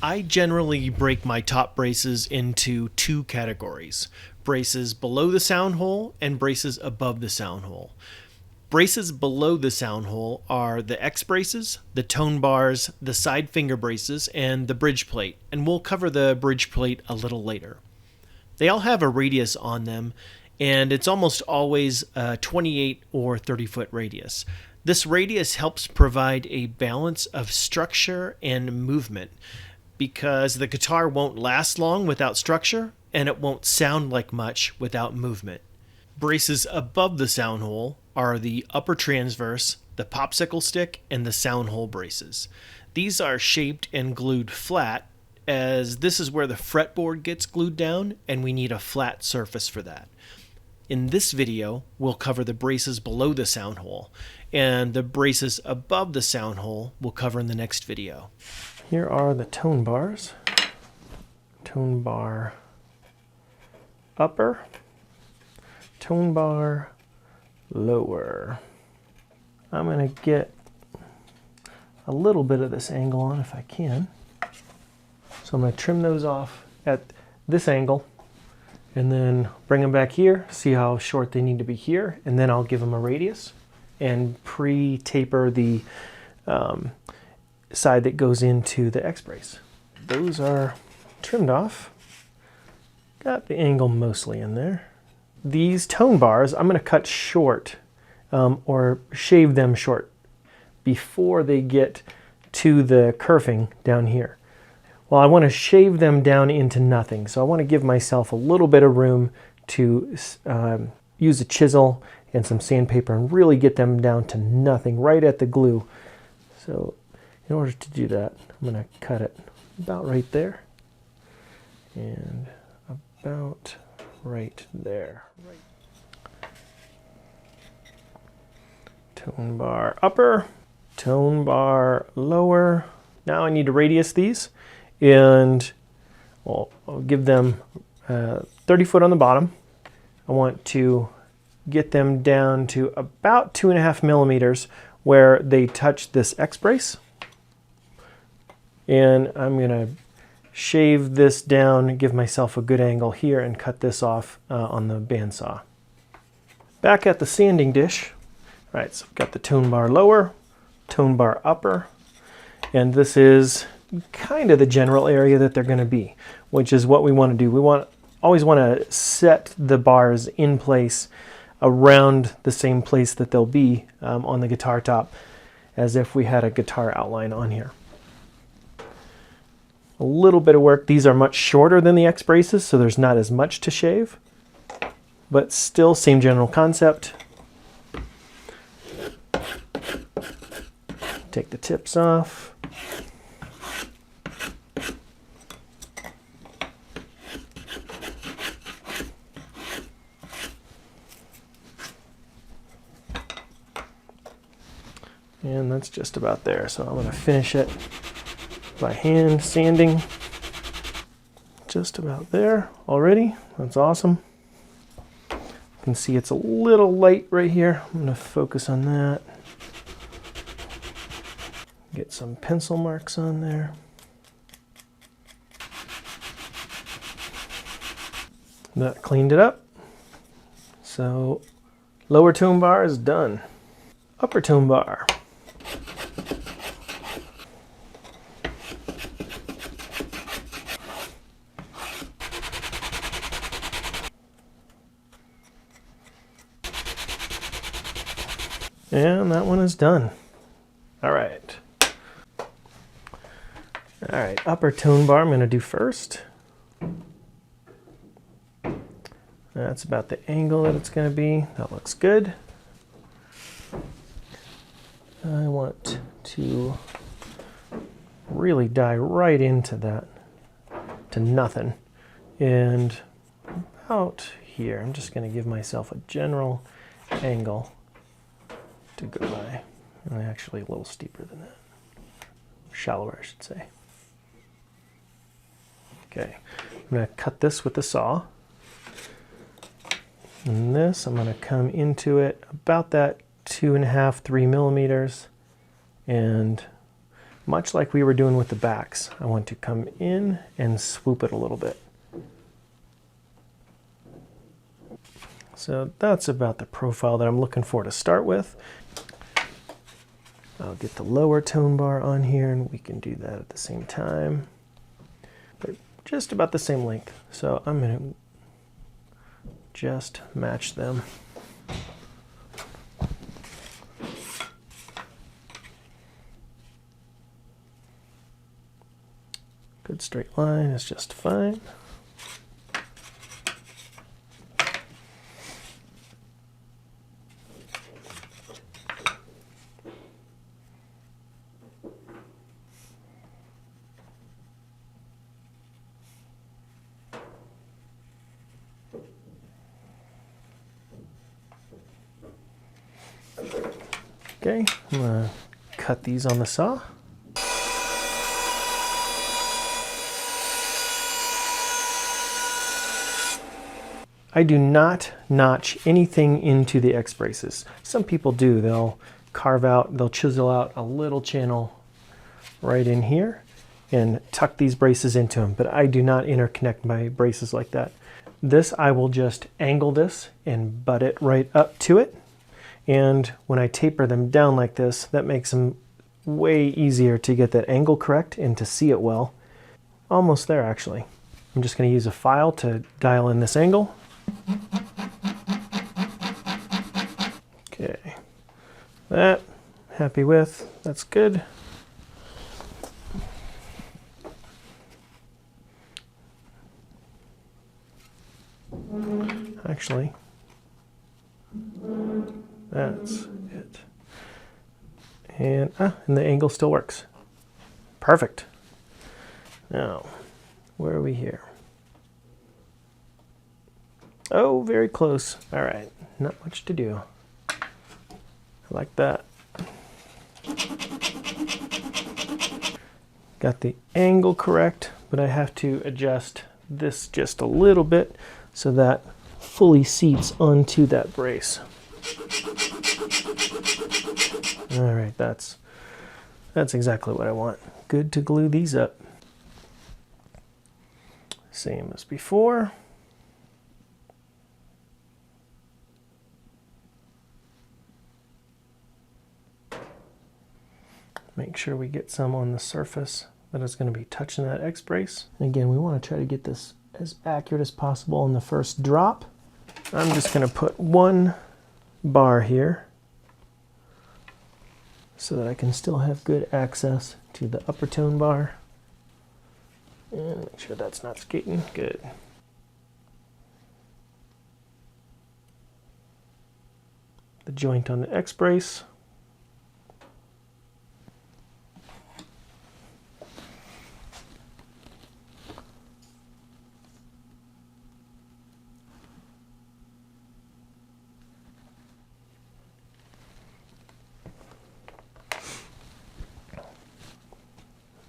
I generally break my top braces into two categories: braces below the sound hole and braces above the sound hole. Braces below the sound hole are the X braces, the tone bars, the side finger braces, and the bridge plate, and we'll cover the bridge plate a little later. They all have a radius on them, and it's almost always a 28 or 30-foot radius. This radius helps provide a balance of structure and movement, because the guitar won't last long without structure, and it won't sound like much without movement. Braces above the sound hole are the upper transverse, the popsicle stick, and the sound hole braces. These are shaped and glued flat, as this is where the fretboard gets glued down, and we need a flat surface for that. In this video, we'll cover the braces below the sound hole, and the braces above the sound hole we'll cover in the next video. Here are the tone bars. Tone bar upper, tone bar lower. I'm going to get a little bit of this angle on if I can. So I'm going to trim those off at this angle and then bring them back here, see how short they need to be here, and then I'll give them a radius and pre-taper the side that goes into the X-brace. Those are trimmed off. Got the angle mostly in there. These tone bars I'm going to cut short or shave them short before they get to the kerfing down here. Well, I want to shave them down into nothing, so I want to give myself a little bit of room to use a chisel and some sandpaper and really get them down to nothing right at the glue. So in order to do that, I'm going to cut it about right there and about right there. Tone bar upper, tone bar lower. Now I need to radius these, and well, I'll give them 30 foot on the bottom. I want to get them down to about 2.5 millimeters where they touch this X-brace. And I'm going to shave this down, give myself a good angle here, and cut this off on the bandsaw. Back at the sanding dish. All right, so I've got the tone bar lower, tone bar upper, and this is kind of the general area that they're going to be, which is what we want to do. We always want to set the bars in place around the same place that they'll be on the guitar top, as if we had a guitar outline on here. A little bit of work. These are much shorter than the X braces, so there's not as much to shave, but still same general concept. Take the tips off. And that's just about there. So I'm going to finish it by hand sanding. Just about there already. That's awesome. You can see it's a little light right here. I'm going to focus on that. Get some pencil marks on there. That cleaned it up. So lower tone bar is done. Upper tone bar. And that one is done. All right. All right, upper tone bar I'm going to do first. That's about the angle that it's going to be. That looks good. I want to really dive right into that, to nothing. And about here, I'm just going to give myself a general angle to go by. And actually a little steeper than that. Shallower, I should say. Okay, I'm going to cut this with the saw. And this, I'm going to come into it about that 2.5, 3 millimeters and much like we were doing with the backs. I want to come in and swoop it a little bit. So that's about the profile that I'm looking for to start with. I'll get the lower tone bar on here, and we can do that at the same time. They're just about the same length, so I'm going to just match them. Good straight line is just fine. Okay, I'm gonna cut these on the saw. I do not notch anything into the X braces. Some people do. They'll they'll chisel out a little channel right in here and tuck these braces into them, but I do not interconnect my braces like that. This, I will just angle this and butt it right up to it. And when I taper them down like this, that makes them way easier to get that angle correct and to see it well. Almost there, actually. I'm just going to use a file to dial in this angle. Okay, that, happy with, that's good. Actually, that's it. And the angle still works. Perfect. Now, where are we here? Oh, very close. All right, not much to do. I like that. Got the angle correct, but I have to adjust this just a little bit so that fully seats onto that brace. All right, that's exactly what I want. Good to glue these up. Same as before. Make sure we get some on the surface that is going to be touching that X brace. And again, we want to try to get this as accurate as possible on the first drop. I'm just going to put one bar here so that I can still have good access to the upper tone bar. And make sure that's not skating. Good. The joint on the X brace.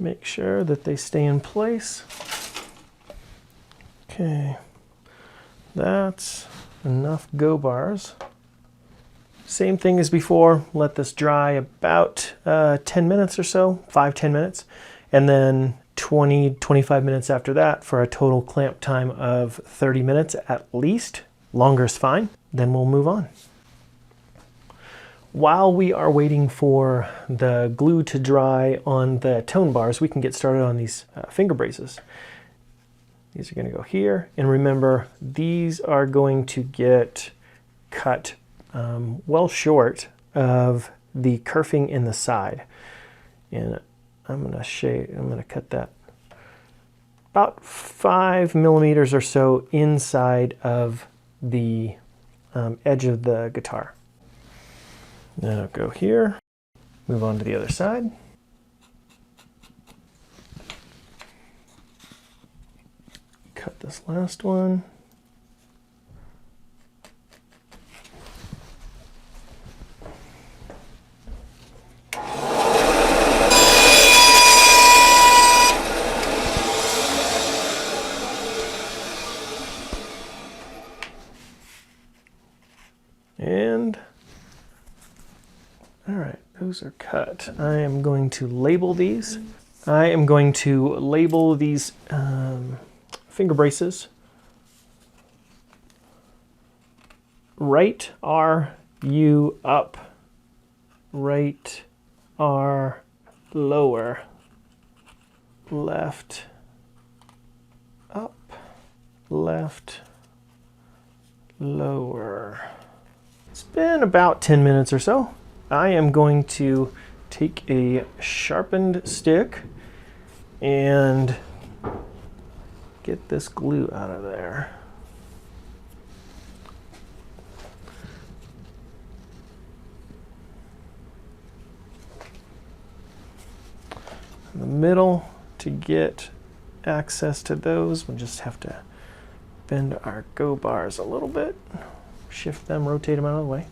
Make sure that they stay in place. Okay, that's enough go bars. Same thing as before, let this dry about 10 minutes or so, 5-10 minutes, and then 20-25 minutes after that for a total clamp time of 30 minutes at least. Longer is fine, then we'll move on. While we are waiting for the glue to dry on the tone bars, we can get started on these finger braces. These are going to go here, and remember, these are going to get cut well short of the kerfing in the side. And I'm going to cut that about 5 millimeters or so inside of the edge of the guitar. Then I'll go here, move on to the other side. Cut this last one. And all right, those are cut. I am going to label these. I am going to label these finger braces. Right R U up. Right R lower. Left up. Left lower. It's been about 10 minutes or so. I am going to take a sharpened stick and get this glue out of there. In the middle, to get access to those, we'll just have to bend our go bars a little bit, shift them, rotate them out of the way.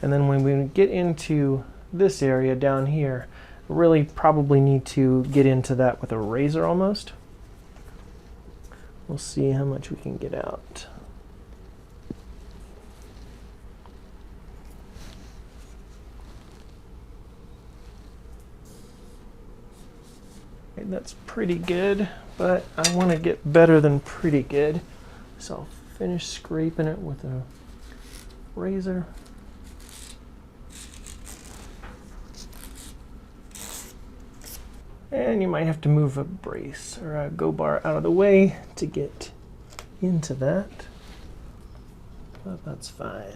And then when we get into this area down here, really probably need to get into that with a razor almost. We'll see how much we can get out. Okay, that's pretty good, but I want to get better than pretty good. So I'll finish scraping it with a razor. And you might have to move a brace or a go bar out of the way to get into that, but that's fine.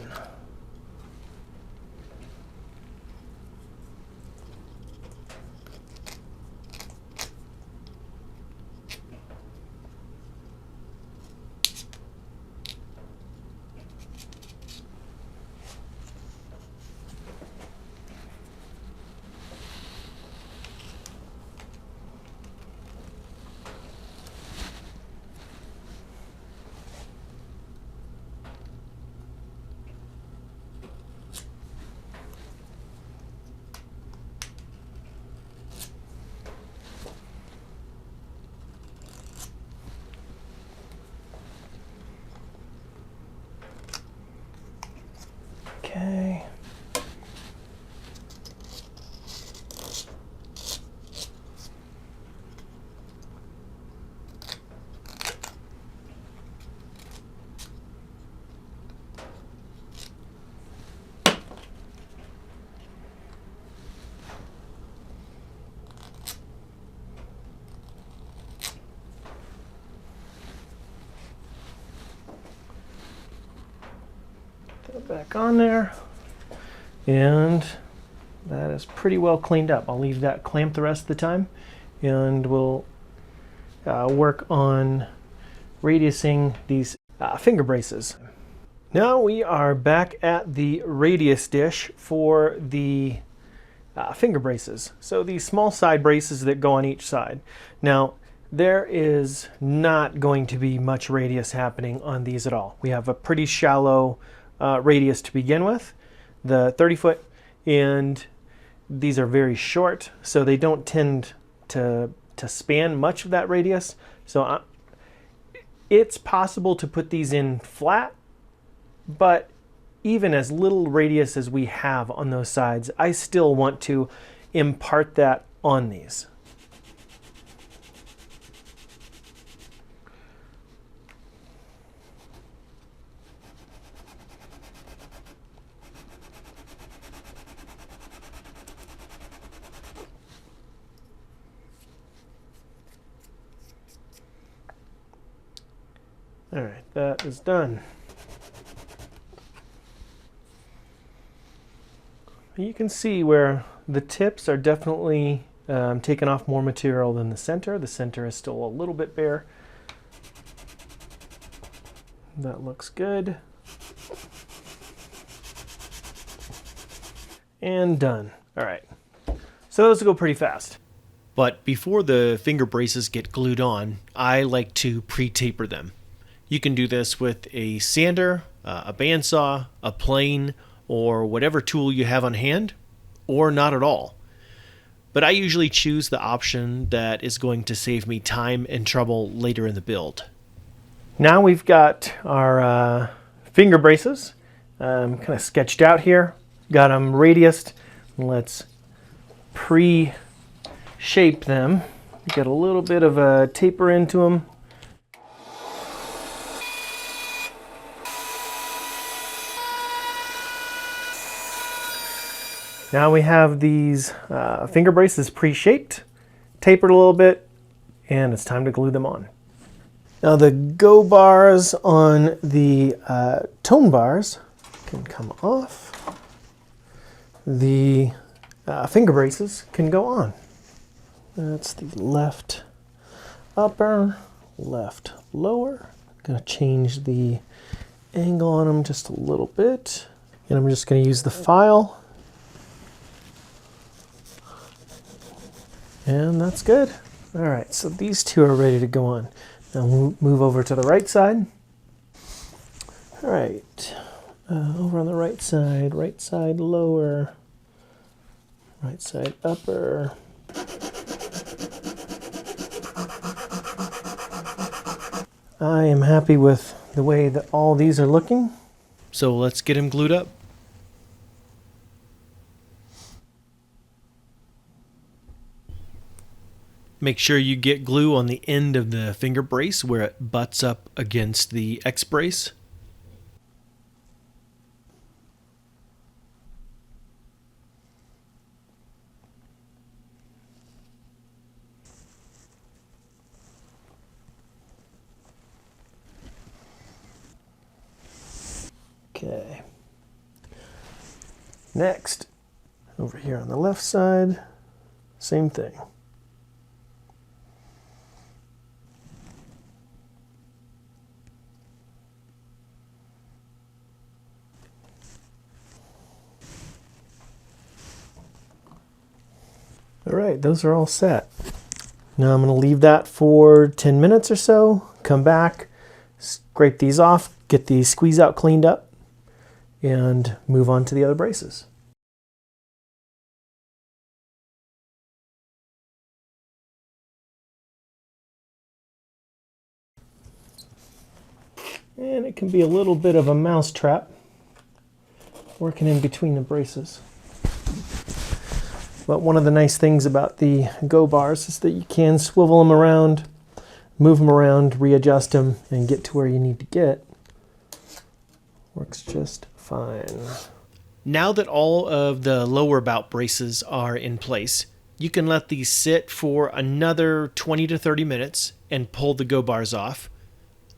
Okay. Put it back on there. And that is pretty well cleaned up. I'll leave that clamped the rest of the time, and we'll work on radiusing these finger braces. Now we are back at the radius dish for the finger braces. So these small side braces that go on each side. Now there is not going to be much radius happening on these at all. We have a pretty shallow radius to begin with, the 30-foot, and these are very short, so they don't tend to span much of that radius. So it's possible to put these in flat, but even as little radius as we have on those sides, I still want to impart that on these. All right, that is done. You can see where the tips are definitely taking off more material than the center. The center is still a little bit bare. That looks good. And done. All right. So those will go pretty fast. But before the finger braces get glued on, I like to pre-taper them. You can do this with a sander, a bandsaw, a plane, or whatever tool you have on hand, or not at all. but I usually choose the option that is going to save me time and trouble later in the build. Now we've got our finger braces kind of sketched out here. Got them radiused. Let's pre-shape them. Get a little bit of a taper into them. Now we have these finger braces pre-shaped, tapered a little bit, and it's time to glue them on. Now the go bars on the tone bars can come off. The finger braces can go on. That's the left upper, left lower. I'm going to change the angle on them just a little bit. And I'm just going to use the file. And that's good. All right, so these two are ready to go on. Now move over to the right side. All right, over on the right side lower, right side upper. I am happy with the way that all these are looking. So let's get them glued up. Make sure you get glue on the end of the finger brace where it butts up against the X brace. Okay. Next, over here on the left side, same thing. All right, those are all set. Now I'm going to leave that for 10 minutes or so, come back, scrape these off, get the squeeze out cleaned up, and move on to the other braces. And it can be a little bit of a mouse trap working in between the braces. But one of the nice things about the go bars is that you can swivel them around, move them around, readjust them, and get to where you need to get. Works just fine. Now that all of the lower bout braces are in place, you can let these sit for another 20 to 30 minutes and pull the go bars off.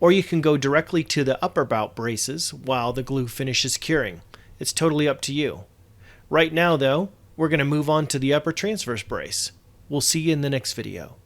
Or you can go directly to the upper bout braces while the glue finishes curing. It's totally up to you. Right now, though, we're going to move on to the upper transverse brace. We'll see you in the next video.